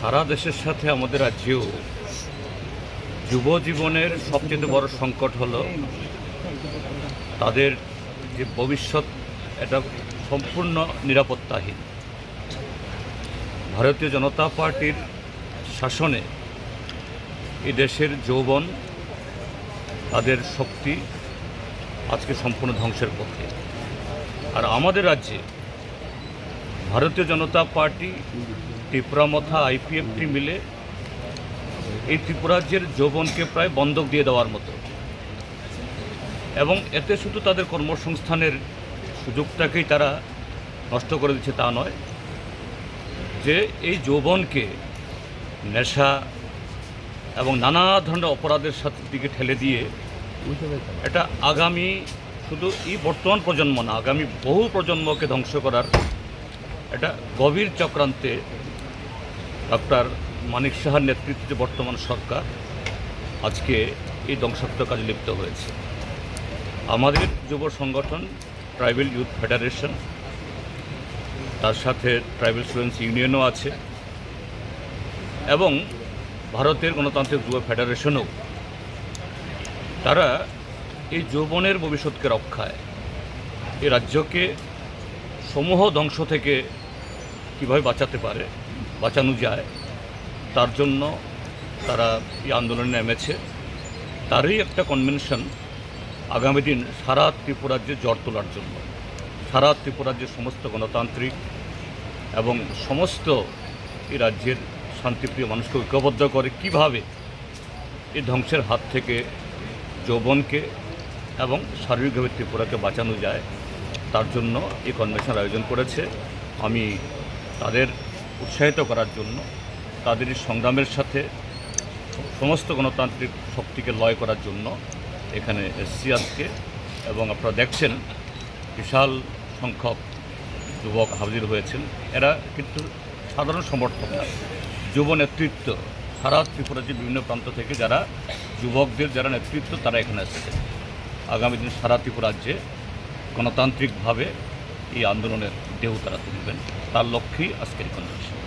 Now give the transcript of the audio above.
সারা দেশের সাথে আমাদের রাজ্যেও যুব জীবনের সবচেয়ে বড় সংকট হলো তাদের যে ভবিষ্যৎ, এটা সম্পূর্ণ নিরাপত্তাহীন। ভারতীয় জনতা পার্টির শাসনে এই দেশের যৌবন, তাদের শক্তি আজকে সম্পূর্ণ ধ্বংসের পথে। আর আমাদের রাজ্যে ভারতীয় জনতা পার্টি, ত্রিপুরামথা, আইপিএফটি মিলে এই ত্রিপুরাজ্যের যৌবনকে প্রায় বন্ধক দিয়ে দেওয়ার মতো, এবং এতে শুধু তাদের কর্মসংস্থানের সুযোগটাকেই তারা নষ্ট করে দিচ্ছে তা নয়, যে এই যৌবনকে নেশা এবং নানা ধরনের অপরাধের সাথে দিকে ঠেলে দিয়ে এটা আগামী শুধু এই বর্তমান প্রজন্ম না, আগামী বহু প্রজন্মকে ধ্বংস করার এটা গভীর চক্রান্তে ডক্টর মানিক সাহার নেতৃত্বে বর্তমান সরকার আজকে এই ধ্বংসাত্মক কাজে লিপ্ত হয়েছে। আমাদের যুব সংগঠন ট্রাইবাল ইউথ ফেডারেশন, তার সাথে ট্রাইবাল স্টুডেন্টস ইউনিয়নও আছে, এবং ভারতের গণতান্ত্রিক যুব ফেডারেশনও, তারা এই যৌবনের ভবিষ্যৎকে রক্ষায় এই রাজ্যকে সমূহ ধ্বংস থেকে কীভাবে বাঁচানো যায় তার জন্য তারা এই আন্দোলনে নেমেছে। তারই একটা কনভেনশন আগামী দিন সারা ত্রিপুরাজ্যে জ্বর তোলার জন্য, সারা ত্রিপুরাজ্যের সমস্ত গণতান্ত্রিক এবং সমস্ত এই রাজ্যের শান্তিপ্রিয় মানুষকে ঐক্যবদ্ধ করে কিভাবে এই ধ্বংসের হাত থেকে যৌবনকে এবং শারীরিকভাবে ত্রিপুরাকে বাঁচানো যায়, তার জন্য এই কনভেনশন আয়োজন করেছে। আমি তাদের উৎসাহিত করার জন্য, তাদের এই সংগ্রামের সাথে সমস্ত গণতান্ত্রিক শক্তিকে লয় করার জন্য এখানে এসছি আজকে। এবং আপনারা দেখছেন বিশাল সংখ্যক যুবক হাজির হয়েছেন। এরা কিন্তু সাধারণ সমর্থক না, যুব নেতৃত্ব সারা ত্রিপুরাজ্যের বিভিন্ন প্রান্ত থেকে যারা যুবকদের যারা নেতৃত্ব, তারা এখানে এসেছে। আগামী দিন সারা ত্রিপুরাজ্যে গণতান্ত্রিকভাবে এই আন্দোলনের ঢেউ তারা তুলবেন, তার লক্ষ্যেই আজকের কনভেনশন।